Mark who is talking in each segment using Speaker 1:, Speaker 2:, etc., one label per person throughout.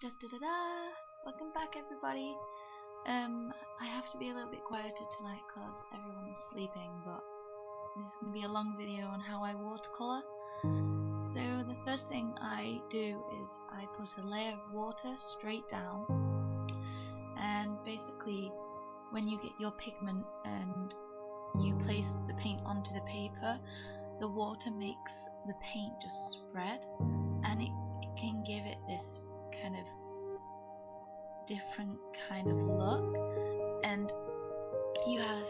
Speaker 1: Da da da da! Welcome back, everybody. I have to be a little bit quieter tonight because everyone's sleeping, but this is going to be a long video on how I watercolour. So the first thing I do is I put a layer of water straight down, and basically when you get your pigment and you place the paint onto the paper, the water makes the paint just spread, and it can give it this kind of different kind of look. And you have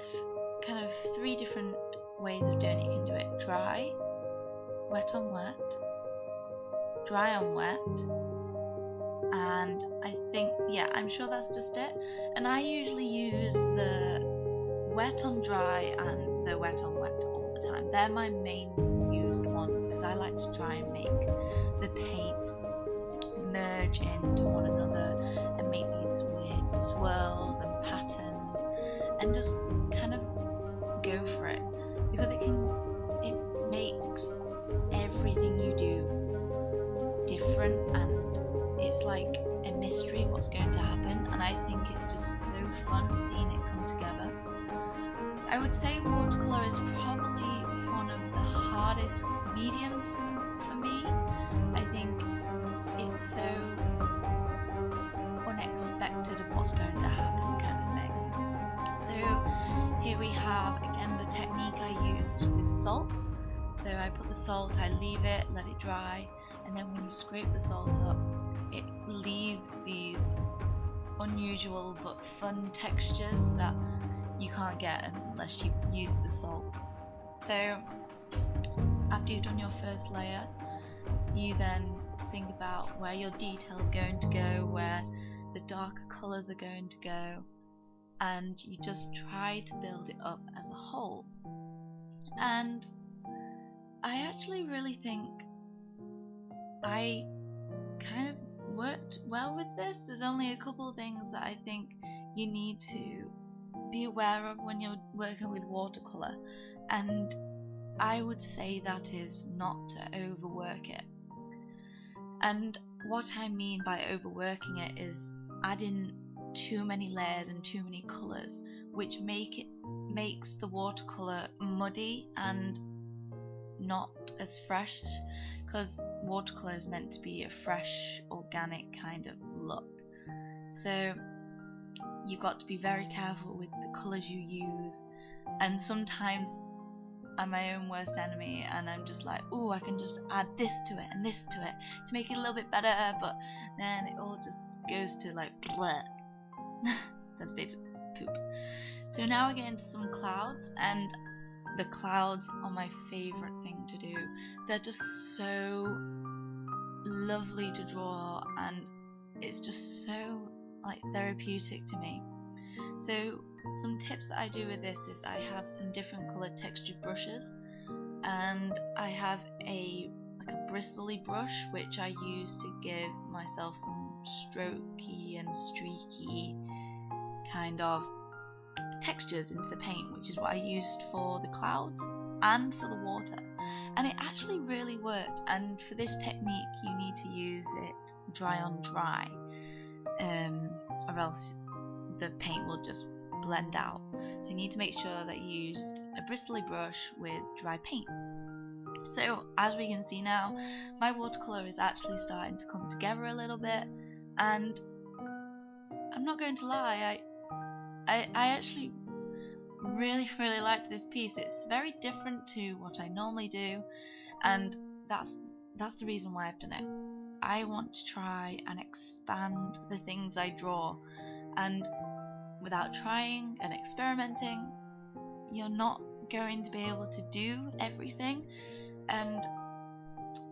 Speaker 1: kind of three different ways of doing it. You can do it dry, wet on wet, dry on wet, and I'm sure that's just it. And I usually use the wet on dry and the wet on wet all the time. They're my main used ones because I like to try and make the paint merge into one another and make these weird swirls and patterns and just kind of go for it, because it makes everything you do different, and it's like a mystery what's going to happen, and I think it's just so fun seeing it come together. I would say watercolour is probably one of the hardest mediums for me. I think it's so unexpected of what's going to happen, kind of thing. So here we have again the technique I use with salt. So I put the salt, I leave it, let it dry, and then when you scrape the salt up, it leaves these unusual but fun textures that you can't get unless you use the salt. So after you've done your first layer, you then think about where your detail's going to go, where the darker colours are going to go, and you just try to build it up as a whole. And I actually really think I kind of worked well with this. There's only a couple of things that I think you need to be aware of when you're working with watercolour, and I would say that is not to overwork it. And what I mean by overworking it is adding too many layers and too many colours, which makes the watercolour muddy and not as fresh, because watercolour is meant to be a fresh, organic kind of look. So you've got to be very careful with the colours you use, and sometimes I'm my own worst enemy, and I'm just like, oh, I can just add this to it and this to it to make it a little bit better, but then it all just goes to like bleh. That's a bit poop. So now we get into some clouds, and the clouds are my favourite thing to do. They're just so lovely to draw, and it's just so like therapeutic to me. So some tips that I do with this is I have some different coloured textured brushes, and I have a bristly brush which I use to give myself some strokey and streaky kind of textures into the paint, which is what I used for the clouds and for the water, and it actually really worked. And for this technique you need to use it dry on dry, or else the paint will just blend out. So you need to make sure that you used a bristly brush with dry paint. So as we can see now, my watercolour is actually starting to come together a little bit, and I'm not going to lie, I actually really liked this piece. It's very different to what I normally do, and that's the reason why I've done it. I want to try and expand the things I draw, and without trying and experimenting, you're not going to be able to do everything. And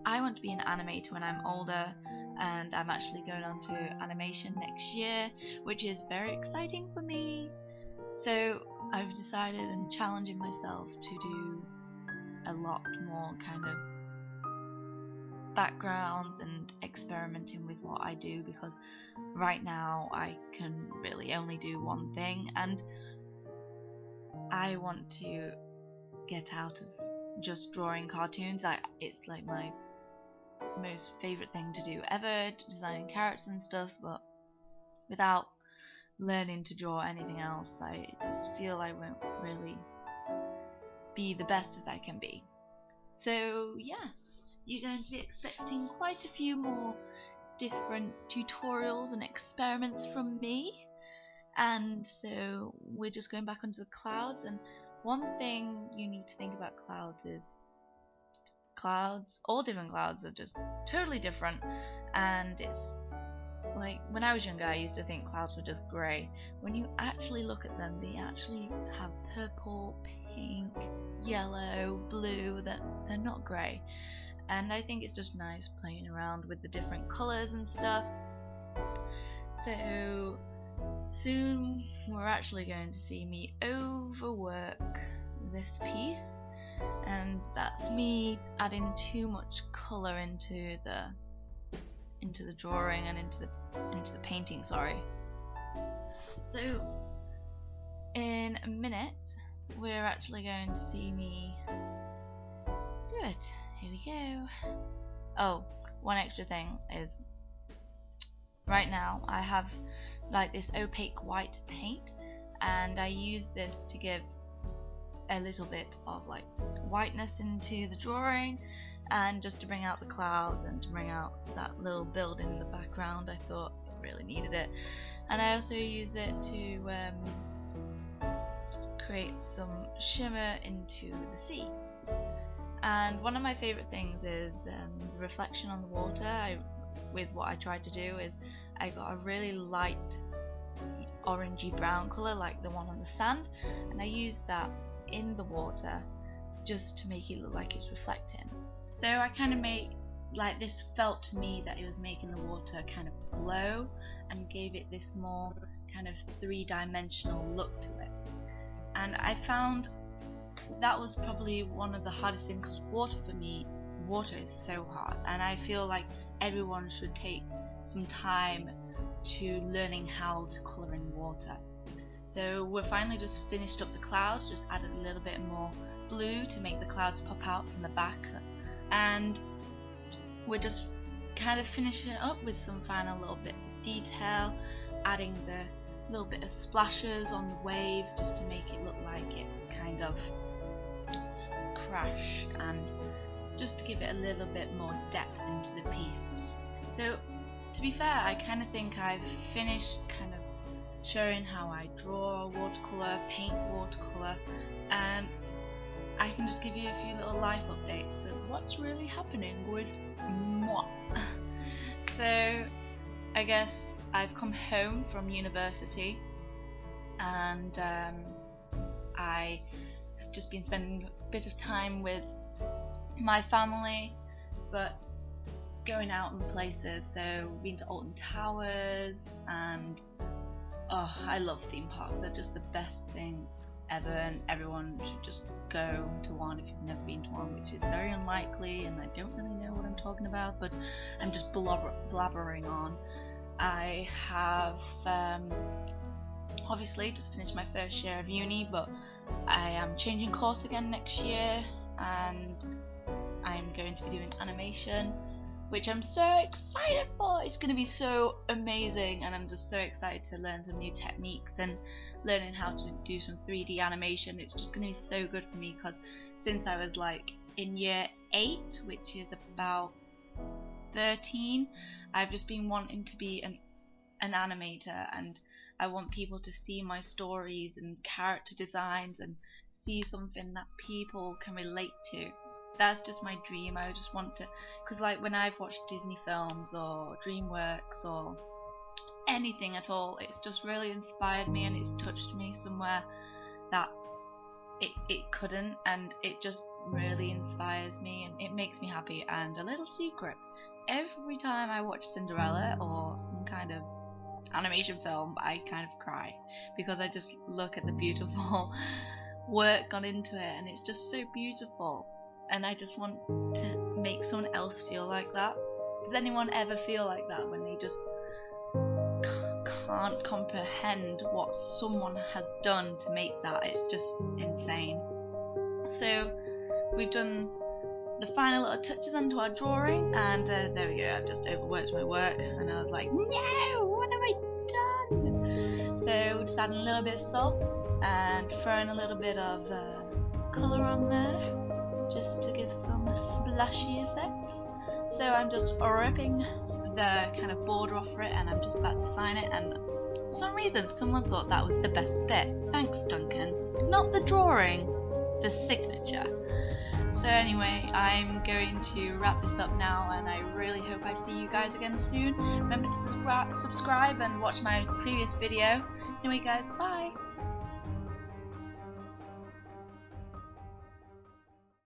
Speaker 1: I want to be an animator when I'm older, and I'm actually going on to animation next year, which is very exciting for me. So I've decided and challenging myself to do a lot more kind of backgrounds and experimenting with what I do, because right now I can really only do one thing, and I want to get out of just drawing cartoons. It's like my most favourite thing to do ever, designing characters and stuff, but without learning to draw anything else, I just feel I won't really be the best as I can be. So yeah, you're going to be expecting quite a few more different tutorials and experiments from me. And so we're just going back onto the clouds, and one thing you need to think about clouds is all different clouds are just totally different. And it's like, when I was younger, I used to think clouds were just grey. When you actually look at them, they actually have purple, pink, yellow, blue, that they're not grey. And I think it's just nice playing around with the different colours and stuff. So soon we're actually going to see me overwork this piece, and that's me adding too much colour into the drawing and into the painting, sorry. So in a minute we're actually going to see me do it. Here we go. Oh, one extra thing is, right now I have like this opaque white paint, and I use this to give a little bit of like whiteness into the drawing, and just to bring out the clouds and to bring out that little building in the background. I thought it really needed it. And I also use it to create some shimmer into the sea. And one of my favourite things is the reflection on the water. With what I tried to do is I got a really light orangey brown colour like the one on the sand, and I used that in the water just to make it look like it's reflecting. So I kind of made, like, this felt to me that it was making the water kind of glow and gave it this more kind of three-dimensional look to it. And I found that was probably one of the hardest things, because water is so hard, and I feel like everyone should take some time to learning how to colour in water. So we're finally just finished up the clouds, just added a little bit more blue to make the clouds pop out from the back, and we're just kind of finishing it up with some final little bits of detail, adding the little bit of splashes on the waves just to make it look like it's kind of crashed, and just to give it a little bit more depth into the piece. So to be fair, I kind of think I've finished kind of showing how I draw watercolour, paint watercolour, and I can just give you a few little life updates of what's really happening with moi. So I guess I've come home from university, and I've just been spending a bit of time with my family, but going out in places. So we've been to Alton Towers, and I love theme parks. They're just the best thing ever, and everyone should just go to one if you've never been to one, which is very unlikely, and I don't really know what I'm talking about, but I'm just blabbering on. I have obviously just finished my first year of uni, but I am changing course again next year, and I'm going to be doing animation, which I'm so excited for. It's going to be so amazing, and I'm just so excited to learn some new techniques and learning how to do some 3D animation. It's just going to be so good for me, because since I was like in year 8, which is about 13, I've just been wanting to be an animator, and I want people to see my stories and character designs and see something that people can relate to. That's just my dream. I just want to, because like when I've watched Disney films or DreamWorks or anything at all, it's just really inspired me, and it's touched me somewhere that it couldn't, and it just really inspires me, and it makes me happy. And a little secret, every time I watch Cinderella or some kind of animation film, I kind of cry, because I just look at the beautiful work gone into it, and it's just so beautiful, and I just want to make someone else feel like that. Does anyone ever feel like that, when they just can't comprehend what someone has done to make that? It's just insane. So we've done the final little touches onto our drawing, and there we go. I've just overworked my work, and I was like, no, what have I done? So just adding a little bit of salt and throwing a little bit of colour on there, just to give some splashy effects. So I'm just ripping the kind of border off it, and I'm just about to sign it, and for some reason someone thought that was the best bit. Thanks, Duncan. Not the drawing, the signature. So anyway, I'm going to wrap this up now, and I really hope I see you guys again soon. Remember to subscribe and watch my previous video. Anyway guys, bye!